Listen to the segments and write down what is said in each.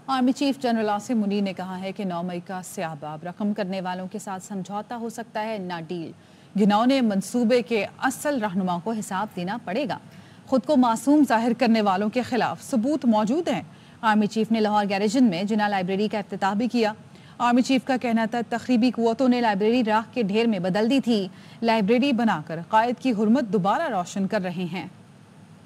Army chief general Asim Munir نے کہا ہے کہ 9 مئی کا سیاہ باب رقم کرنے والوں کے ساتھ سمجھوتا ہو سکتا ہے، نہ ڈیل۔ گھناؤنے منصوبے کے اصل رہنما کو حساب دینا پڑے گا۔ خود کو معصوم ظاہر کرنے والوں کے خلاف ثبوت موجود ہیں۔ آرمی چیف نے لاہور گیریجن میں جناح لائبریری کا افتتاح بھی کیا۔ آرمی چیف کا کہنا تھا تخریبی قوتوں نے لائبریری راکھ کے ڈھیر میں بدل دی تھی، لائبریری بنا کر قائد کی حرمت دوبارہ روشن کر رہے ہیں۔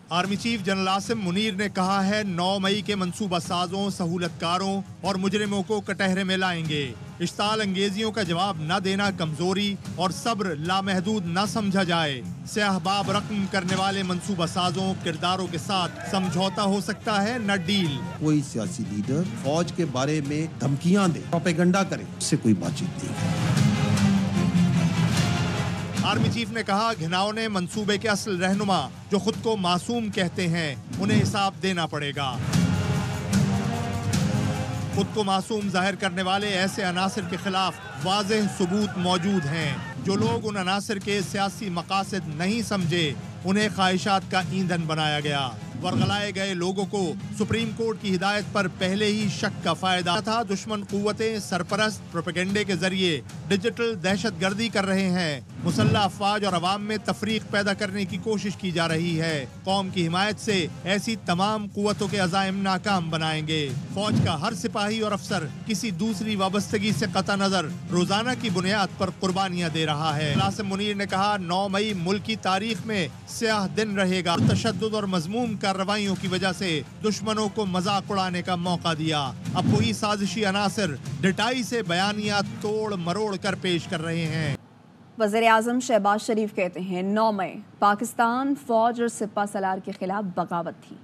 Army chief general Asim Munir نے کہا ہے 9 مئی کے منصوبہ سازوں، سہولت کاروں اور مجرموں کو کٹہرے میں لائیں گے۔ اشتعال انگیزیوں کا جواب نہ دینا کمزوری اور صبر لامحدود نہ سمجھا جائے۔ سیاہ باب رقم کرنے والے منصوبہ سازوں، کرداروں کے ساتھ سمجھوتا ہو سکتا ہے، نہ ڈیل۔ کوئی سیاسی لیڈر فوج کے بارے میں دھمکیاں دے، پروپیگنڈا کرے، اس سے کوئی بات چیت نہیں ہے۔ آرمی چیف نے کہا گھناؤنے منصوبے کے اصل رہنما جو خود کو معصوم کہتے ہیں، انہیں حساب دینا پڑے گا۔ خود کو معصوم ظاہر کرنے والے ایسے عناصر کے خلاف واضح ثبوت موجود ہیں۔ جو لوگ ان عناصر کے سیاسی مقاصد نہیں سمجھے، انہیں خواہشات کا ایندھن بنایا گیا۔ ورغلائے گئے لوگوں کو سپریم کورٹ کی ہدایت پر پہلے ہی شک کا فائدہ تھا۔ دشمن قوتیں سرپرست پروپیگنڈے کے ذریعے ڈیجیٹل دہشت گردی کر رہے ہیں۔ مسلح افواج اور عوام میں تفریق پیدا کرنے کی کوشش کی جا رہی ہے۔ قوم کی حمایت سے ایسی تمام قوتوں کے عزائم ناکام بنائیں گے۔ فوج کا ہر سپاہی اور افسر کسی دوسری وابستگی سے قطع نظر روزانہ کی بنیاد پر قربانیاں دے رہا ہے۔ عاصم منیر نے کہا 9 مئی ملک کی تاریخ میں سیاہ دن رہے گا۔ تشدد اور مذموم کارروائیوں کی وجہ سے دشمنوں کو مذاق اڑانے کا موقع دیا۔ اب وہی سازشی عناصر ڈٹائی سے بیانیات توڑ مروڑ کر پیش کر رہے ہیں۔ وزیر اعظم شہباز شریف کہتے ہیں 9 مئی پاکستان فوج اور سپہ سالار کے خلاف بغاوت تھی،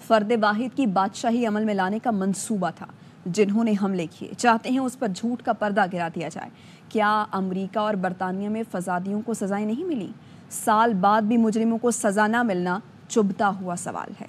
فرد واحد کی بادشاہی عمل میں لانے کا منصوبہ تھا۔ جنہوں نے حملے کیے چاہتے ہیں اس پر جھوٹ کا پردہ گرا دیا جائے۔ کیا امریکہ اور برطانیہ میں فسادیوں کو سزائیں نہیں ملی؟ سال بعد بھی مجرموں کو سزا نہ ملنا چبھتا ہوا سوال ہے۔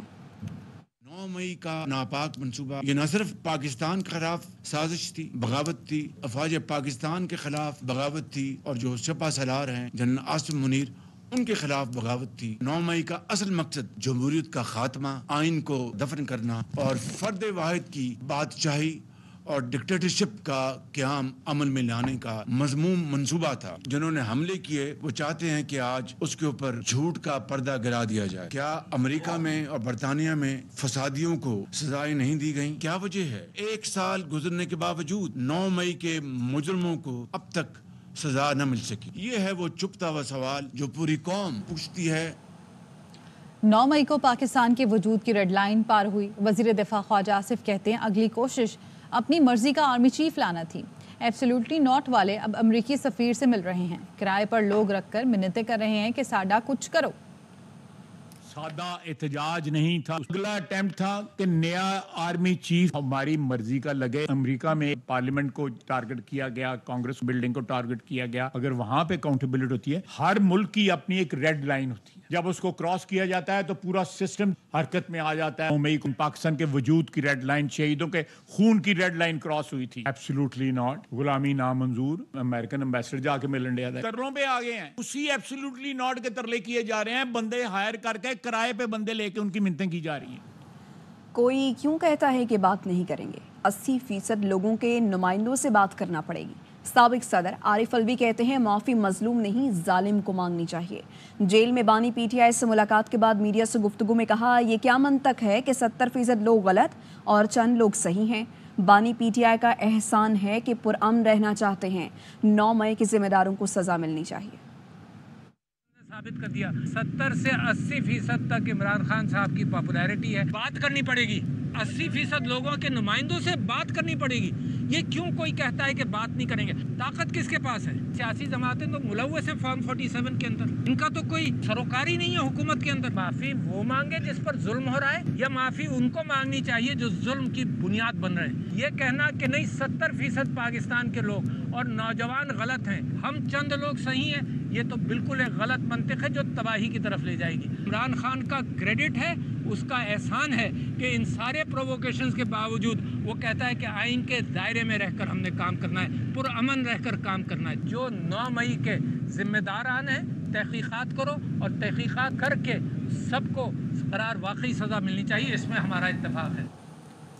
9 مئی کا ناپاک منصوبہ یہ نہ صرف پاکستان کے خلاف سازش تھی، بغاوت تھی، افواج پاکستان کے خلاف بغاوت تھی، اور جو سپہ سالار ہیں جنرل عاصم منیر ان کے خلاف بغاوت تھی۔ 9 مئی کا اصل مقصد جمہوریت کا خاتمہ، آئین کو دفن کرنا اور فرد واحد کی بادشاہی اور ڈکٹیٹرشپ کا قیام عمل میں لانے کا مذموم منصوبہ تھا۔ جنہوں نے حملے کیے وہ چاہتے ہیں کہ آج اس کے اوپر جھوٹ کا پردہ گرا دیا جائے۔ کیا امریکہ میں اور برطانیہ میں فسادیوں کو سزائیں نہیں دی گئیں؟ کیا وجہ ہے؟ 1 سال گزرنے کے باوجود 9 مئی کے مجرموں کو اب تک سزا نہ مل سکی۔ یہ ہے وہ چپتا ہوا سوال جو پوری قوم پوچھتی ہے۔ 9 مئی کو پاکستان کے وجود کی ریڈ لائن پار ہوئی۔ وزیر دفاع خواجہ آصف کہتے ہیں اگلی کوشش اپنی مرضی کا آرمی چیف لانا تھی۔ ایبسلیوٹلی ناٹ والے اب امریکی سفیر سے مل رہے ہیں، کرائے پر لوگ رکھ کر منتیں کر رہے ہیں کہ ساڈا کچھ کرو۔ سادہ احتجاج نہیں تھا، اگلا اٹیمپٹ تھا کہ نیا آرمی چیف ہماری مرضی کا لگے۔ امریکہ میں پارلیمنٹ کو ٹارگٹ کیا گیا، کانگریس بلڈنگ کو ٹارگٹ کیا گیا۔ اگر وہاں پہ اکاؤنٹیبلٹی ہوتی ہے، ہر ملک کی اپنی ایک ریڈ لائن ہوتی ہے، جب اس کو کراس کیا جاتا ہے تو پورا سسٹم حرکت میں آ جاتا ہے۔ 9 مئی کو پاکستان کے وجود کی ریڈ لائن، شہیدوں کے خون کی ریڈ لائن کراس ہوئی تھی۔ ایبسلیوٹلی ناٹ، غلامی نامنظور۔ امریکن امبیسڈر جا کے ملن دیا تھا، کرنوں پہ آ گئے ہیں، اسی ایبسلیوٹلی ناٹ کے ترلے کیے جا رہے ہیں۔ بندے ہائر کر کے کرائے پہ بندے لے کے ان کی منتیں کی جا رہی ہیں۔ کوئی کیوں کہتا ہے کہ بات نہیں کریں گے؟ 80% لوگوں کے نمائندوں سے بات کرنا پڑے گی۔ سابق صدر عارف الوی کہتے ہیں معافی مظلوم نہیں ظالم کو مانگنی چاہیے۔ جیل میں بانی پی ٹی آئی سے ملاقات کے بعد میڈیا سے گفتگو میں کہا یہ کیا منطق ہے کہ 70% لوگ غلط اور چند لوگ صحیح ہیں۔ بانی پی ٹی آئی کا احسان ہے کہ پرامن رہنا چاہتے ہیں۔ 9 مئی کے ذمہ داروں کو سزا ملنی چاہیے۔ ثابت کر دیا 70 سے 80% تک عمران خان صاحب کی پاپولیرٹی ہے۔ بات کرنی پڑے گی، 80% لوگوں کے نمائندوں سے بات کرنی پڑے گی۔ یہ کیوں کوئی کہتا ہے کہ بات نہیں کریں گے؟ طاقت کس کے پاس ہے؟ سیاسی جماعتیں تو ملوث ہیں فارم 47 کے اندر، ان کا تو کوئی سروکاری نہیں ہے حکومت کے اندر۔ معافی وہ مانگے جس پر ظلم ہو رہا ہے، یا معافی ان کو مانگنی چاہیے جو ظلم کی بنیاد بن رہے ہیں؟ یہ کہنا کہ نہیں 70% پاکستان کے لوگ اور نوجوان غلط ہیں، ہم چند لوگ صحیح ہیں، یہ تو بالکل ایک غلط منطق ہے جو تباہی کی طرف لے جائے گی۔ عمران خان کا کریڈٹ ہے، اس کا احسان ہے کہ ان سارے پرووکیشنز کے باوجود وہ کہتا ہے کہ آئین کے دائرے میں رہ کر ہم نے کام کرنا ہے، پرامن رہ کر کام کرنا ہے۔ جو 9 مئی کے ذمہ داران ہیں، تحقیقات کرو اور تحقیقات کر کے سب کو قرار واقعی سزا ملنی چاہیے، اس میں ہمارا اتفاق ہے۔